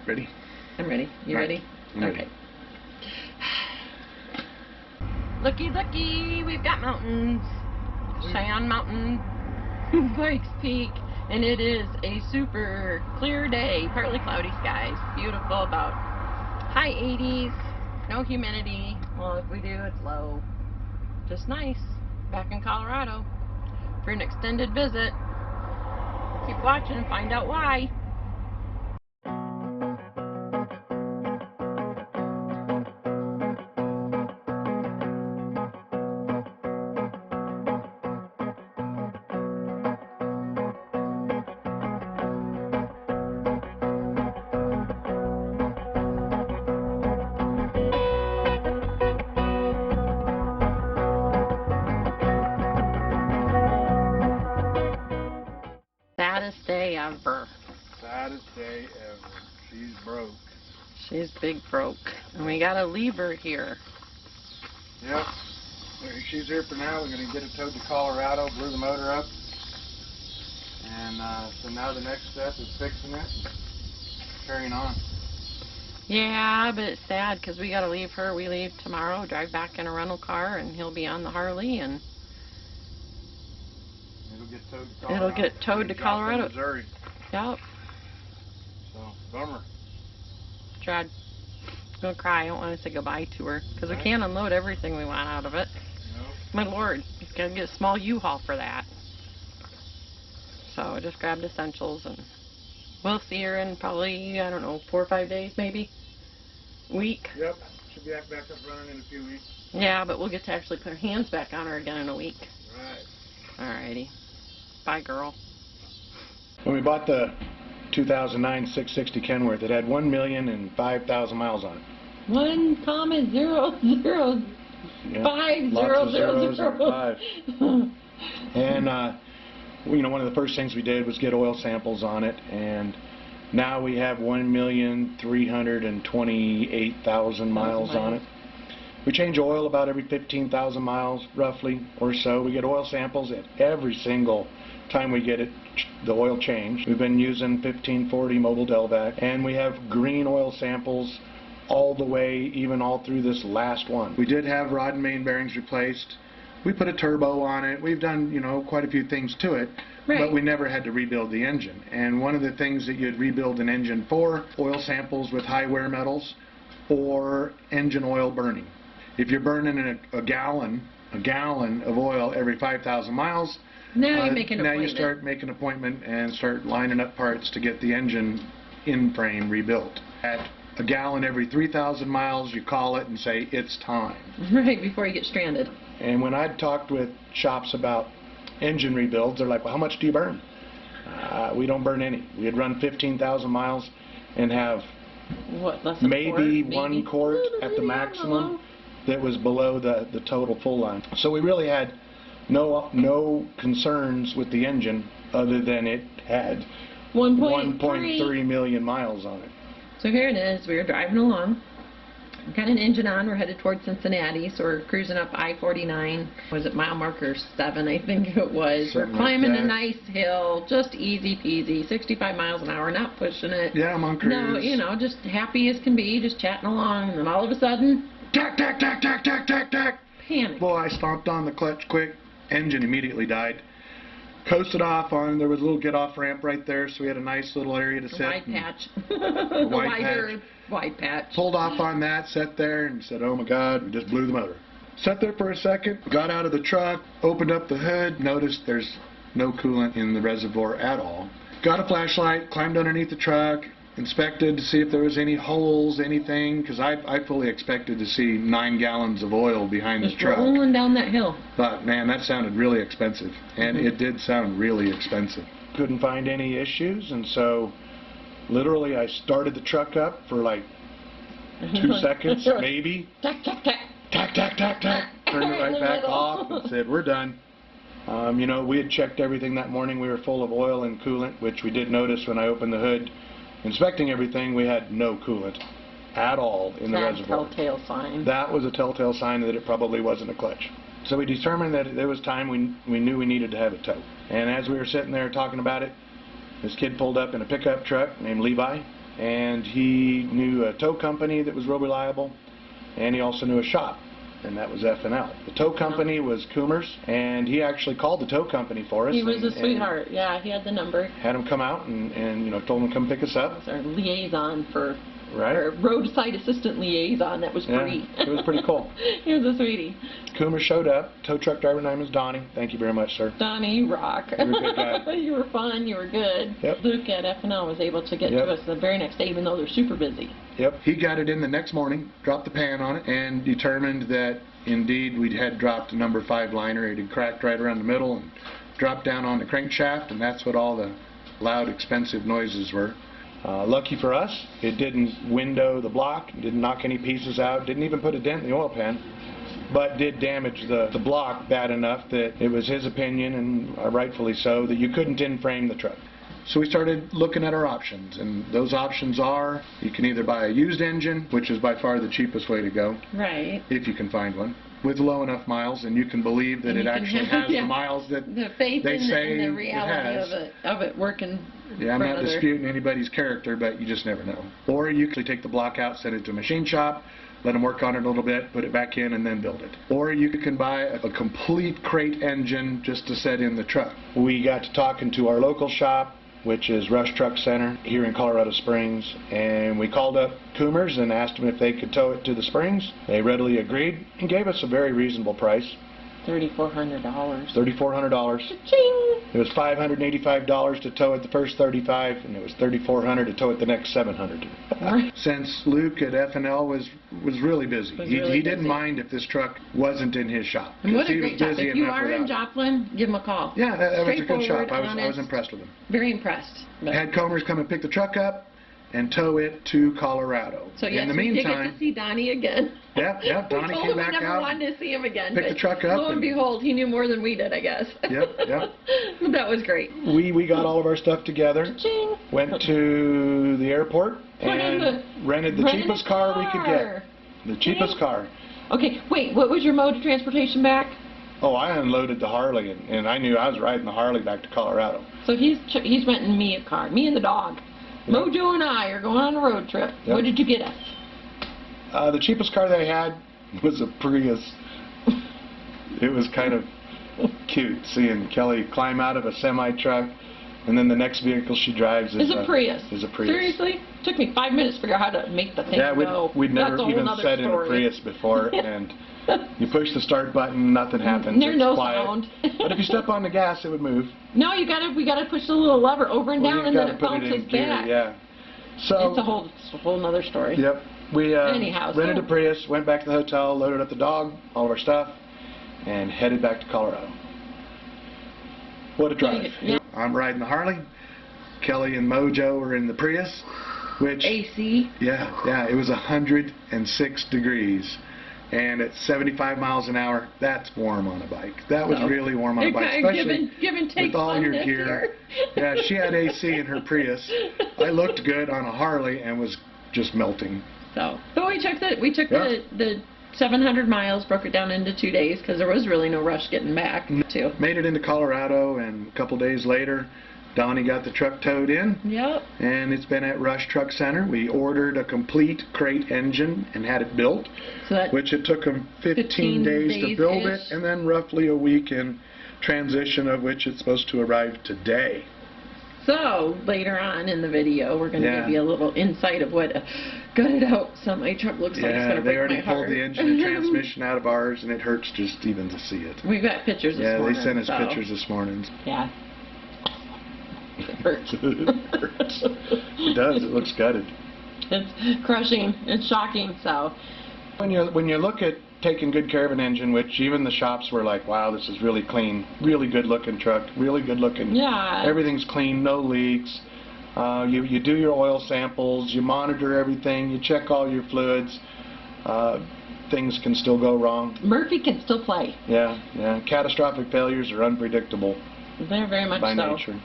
Ready? I'm ready. You ready? Okay. Looky, looky, we've got mountains. Cheyenne Mountain, Pikes Peak, and it is a super clear day, partly cloudy skies. Beautiful, about high 80s, no humidity. Well, if we do, it's low. Just nice. Back in Colorado for an extended visit. Keep watching and find out why. Saddest day ever. Saddest day ever. She's broke. She's big broke. And we got a lever here. Yep. She's here for now. We're going to get it towed to Colorado, blew the motor up. And so now the next step is fixing it and carrying on. Yeah, but it's sad because we got to leave her. We leave tomorrow, drive back in a rental car, and he'll be on the Harley, and It'll get towed to Colorado. It'll get towed to Colorado. Joplin, Missouri. Yep. So, bummer. Chad, I'm going to cry. I don't want to say goodbye to her because we can't unload everything we want out of it. Nope. My Lord, he's got to get a small U-Haul for that. So I just grabbed essentials, and we'll see her in probably, I don't know, 4 or 5 days maybe. Week. Yep. Should be back up running in a few weeks. Yeah, but we'll get to actually put our hands back on her again in a week. Right. Alrighty. Bye, girl. When we bought the 2009 660 Kenworth, it had 1,005,000 miles on it. 1,005,000. Lots of zeros and five. And you know, one of the first things we did was get oil samples on it, and now we have 1,328,000 miles on it. We change oil about every 15,000 miles, roughly, or so. We get oil samples at every single time we get it, the oil change. We've been using 1540 Mobile Delvac, and we have green oil samples all the way, even all through this last one. We did have rod and main bearings replaced. We put a turbo on it. We've done, you know, quite a few things to it, but we never had to rebuild the engine. And one of the things that you'd rebuild an engine for, oil samples with high wear metals or engine oil burning. If you're burning a gallon of oil every 5,000 miles, now you start making an appointment and start lining up parts to get the engine in frame rebuilt. At a gallon every 3,000 miles, you call it and say it's time. Right, before you get stranded. And when I'd talked with shops about engine rebuilds, they're like, well, how much do you burn? We don't burn any. We'd run 15,000 miles and have maybe 1 quart at the maximum that was below the total full line. So we really had no concerns with the engine other than it had 1.3 million miles on it. So here it is. We were driving along. Got an engine on. We're headed towards Cincinnati, so we're cruising up I-49. Was it mile marker 7, I think it was. Something we're climbing like a nice hill, just easy peasy, 65 miles an hour, not pushing it. Yeah, I'm on cruise. No, you know, just happy as can be, just chatting along, and then all of a sudden, tack, tack, tack, tack, tack, tack, tack. Panic. Boy, I stomped on the clutch quick. Engine immediately died. Coasted off on, there was a little get-off ramp right there, so we had a nice little area to sit. Wide patch. Wide patch. Pulled off on that, sat there, and said, oh my God, we just blew the motor. Sat there for a second, got out of the truck, opened up the hood, noticed there's no coolant in the reservoir at all. Got a flashlight, climbed underneath the truck, inspected to see if there was any holes, anything, because I fully expected to see 9 gallons of oil behind this truck. Rolling down that hill. But man, that sounded really expensive, and it did sound really expensive. Couldn't find any issues, and so literally I started the truck up for like 2 seconds, maybe. Tack, tack, tack. Tack, tack, tack, tack. Turned it right back off and said, we're done. You know, we had checked everything that morning. We were full of oil and coolant, which we did notice when I opened the hood. Inspecting everything, we had no coolant at all in the reservoir. That's a telltale sign. That was a telltale sign that it probably wasn't a clutch. So we determined that it was time we knew we needed to have it towed. And as we were sitting there talking about it, this kid pulled up in a pickup truck named Levi, and he knew a tow company that was real reliable, and he also knew a shop, and that was F&L. The tow company was Coomers, and he actually called the tow company for us. He was a sweetheart. Yeah, he had the number. Had him come out and you know, told him to come pick us up. Our liaison for, right. Our roadside assistant liaison. That was free. Yeah, it was pretty cool. He was a sweetie. Coomers showed up. Tow truck driver name was Donnie. Thank you very much, sir. Donnie, you rock. You were a good guy. You were fun. You were good. Yep. Luke at F&L was able to get to us the very next day, even though they're super busy. Yep. He got it in the next morning, dropped the pan on it, and determined that indeed we had dropped a number 5 liner. It had cracked right around the middle and dropped down on the crankshaft, and that's what all the loud, expensive noises were. Lucky for us, it didn't window the block, didn't knock any pieces out, didn't even put a dent in the oil pan, but did damage the block bad enough that it was his opinion, and rightfully so, that you couldn't in-frame the truck. So we started looking at our options, and those options are, you can either buy a used engine, which is by far the cheapest way to go, right, if you can find one, with low enough miles, and you can believe that it actually has the miles that the faith they in say the reality it has. of it working. Yeah, I'm not disputing anybody's character, but you just never know. Or you could take the block out, send it to a machine shop, let them work on it a little bit, put it back in, and then build it. Or you can buy a complete crate engine just to set in the truck. We got to talking to our local shop, which is Rush Truck Center here in Colorado Springs, and we called up Coomers and asked them if they could tow it to the Springs. They readily agreed and gave us a very reasonable price. $3,400. $3,400. Ching! It was $585 to tow it the first 35, and it was $3,400 to tow it the next 700. Since Luke at F&L was really busy. He didn't mind if this truck wasn't in his shop. And what a great job. If you are in Joplin, give him a call. Yeah, that was a good shop. I was impressed with him. Very impressed. Had Coomers come and pick the truck up and tow it to Colorado. So yes, in the we did meantime, get to see Donnie again. Yep, Donnie came back out. We never wanted to see him again. Picked the truck up. Lo and behold, he knew more than we did, I guess. Yep. That was great. We got all of our stuff together. Ching. Went to the airport and rented the cheapest car we could get. The cheapest car. Okay, wait, what was your mode of transportation back? Oh, I unloaded the Harley, and I knew I was riding the Harley back to Colorado. So he's renting me a car, me and the dog. Yep. Mojo and I are going on a road trip. Yep. What did you get us? The cheapest car they had was a Prius. It was kind of cute seeing Kelly climb out of a semi-truck, and then the next vehicle she drives is a Prius. Seriously? It took me 5 minutes to figure out how to make the thing go. We'd never even sat in a Prius before, and you push the start button, nothing happens. There's no sound. But if you step on the gas, it would move. No, we gotta push the little lever over and down, and then it bounces back. Yeah. So it's a whole nother story. Yep. We Anyhow, rented a Prius, went back to the hotel, loaded up the dog, all of our stuff, and headed back to Colorado. What a drive. Yeah. I'm riding the Harley. Kelly and Mojo are in the Prius, which AC. Yeah. It was 106 degrees. And at 75 miles an hour, that's warm on a bike. That was really warm on a bike, especially give and take with all your gear. Yeah, she had AC in her Prius. I looked good on a Harley and was just melting. So, but we took the 700 miles, broke it down into 2 days because there was really no rush getting back. Made it into Colorado, and a couple days later, Donnie got the truck towed in. Yep. And it's been at Rush Truck Center. We ordered a complete crate engine and had it built, which it took them 15 days to build it, and then roughly a week in transition, of which it's supposed to arrive today. So, later on in the video, we're going to give you a little insight of what a gutted out semi-truck looks like. Yeah, they already pulled the engine and transmission out of ours, and it hurts just even to see it. We've got pictures this morning. Yeah, they sent us pictures this morning. Yeah. It hurts. It hurts. It does. It looks gutted. It's crushing. It's shocking. So, when you look at taking good care of an engine, which even the shops were like, wow, this is really clean, really good looking truck, really good looking. Yeah. Everything's clean, no leaks. You do your oil samples, you monitor everything, you check all your fluids. Things can still go wrong. Murphy can still play. Yeah. Catastrophic failures are unpredictable. They're very much by nature.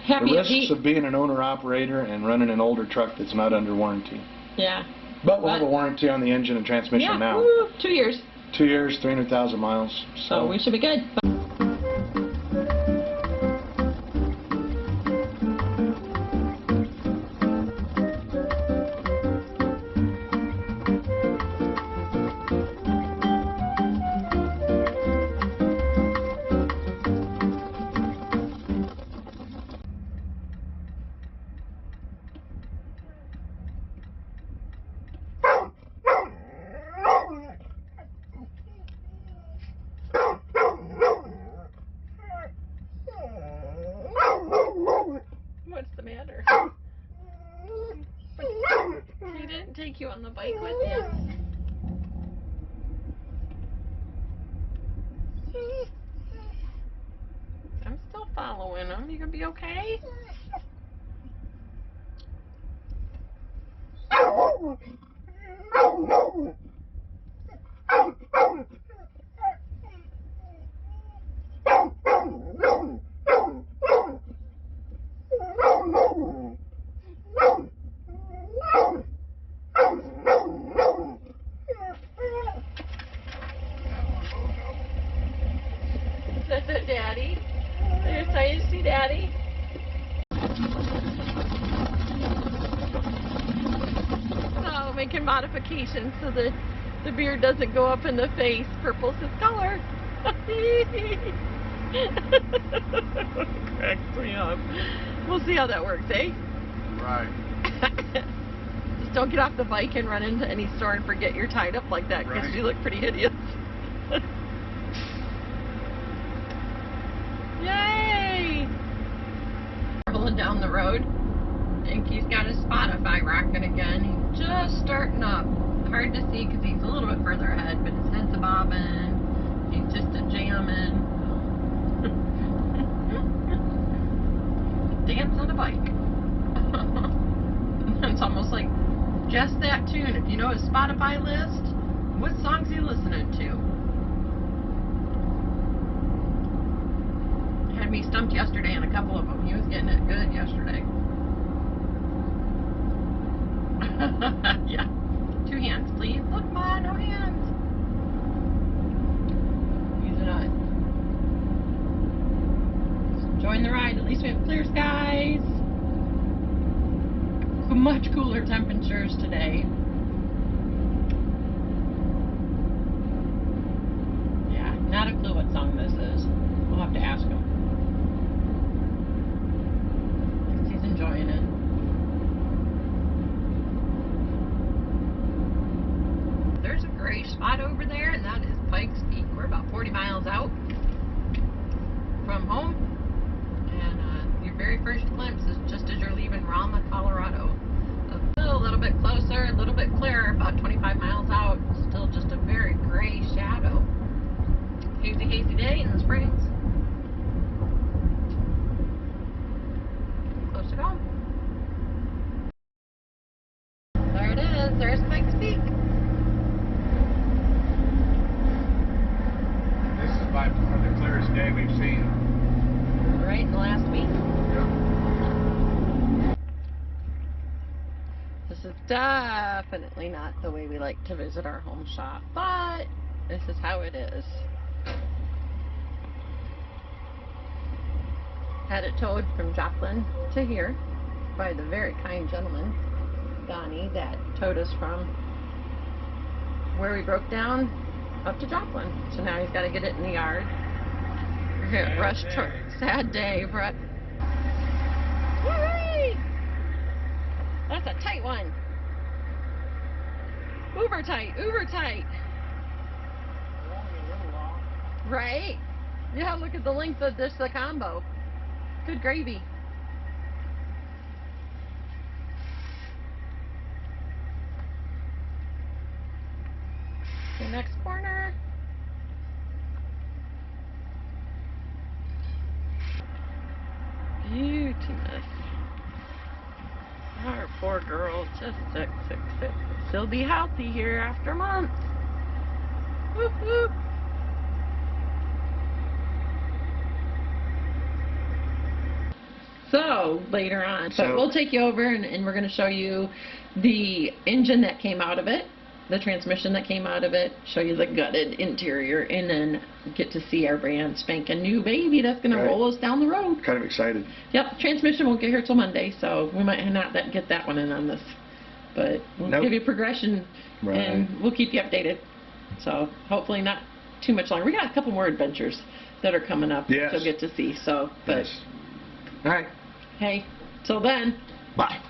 The risks of being an owner-operator and running an older truck that's not under warranty. Yeah. But we'll have a warranty on the engine and transmission now. Woo, 2 years. 2 years, 300,000 miles. So we should be good. take you on the bike with you. I'm still following him. You gonna be okay? That's it, Daddy. Are you excited to see Daddy? So making modifications so the beard doesn't go up in the face. Purple's his color. Cracks me up. We'll see how that works, eh? Right. Just don't get off the bike and run into any store and forget you're tied up like that, because Right. you look pretty hideous. Yay! Rolling down the road. Inky's got his Spotify rocking again. He's just starting up. Hard to see because he's a little bit further ahead, but his head's a bobbing. He's just a jamming. Dance on a bike. It's almost like just that tune. If you know his Spotify list, what songs he listening to? Had me stumped yesterday on a couple of them. He was getting it good yesterday. Yeah. 2 hands, please. Look, Ma, no hands. He's not. Just enjoying the ride. At least we have clear skies. Much cooler temperatures today. Yeah, not a clue what song this is. We'll have to ask him. He's enjoying it. There's a gray spot over there, and that is Pikes Peak. We're about 40 miles out from home, and your very first glimpse is just as you're leaving Rama, Colorado. Still a little bit closer, a little bit clearer, about 25 miles out. Still just a very gray shadow. Hazy, hazy day in the Springs. Close to home. There it is. There's Pikes Peak. This is by far the clearest day we've seen. Right in the last week. Yeah. This is definitely not the way we like to visit our home shop, but this is how it is. Had it towed from Joplin to here by the very kind gentleman, Donnie, that towed us from where we broke down up to Joplin. So now he's got to get it in the yard. We're here at Rush Truck. Sad day, Brett. Whee! That's a tight one. Uber tight, uber tight. Right? Yeah, look at the length of this, the combo. Good gravy. The next corner. Beautiness. Our poor girl, just sick. She'll be healthy here after months. Whoop whoop. So, later on, but we'll take you over and we're going to show you the engine that came out of it, the transmission that came out of it, show you the gutted interior, and then get to see our brand spanking new baby that's going to roll us down the road. Kind of excited. Yep, transmission won't get here till Monday, so we might not get that one in on this. But we'll give you progression, and we'll keep you updated. So hopefully not too much longer. We got a couple more adventures that are coming up that you'll get to see. So, but all right. hey, till then. Bye.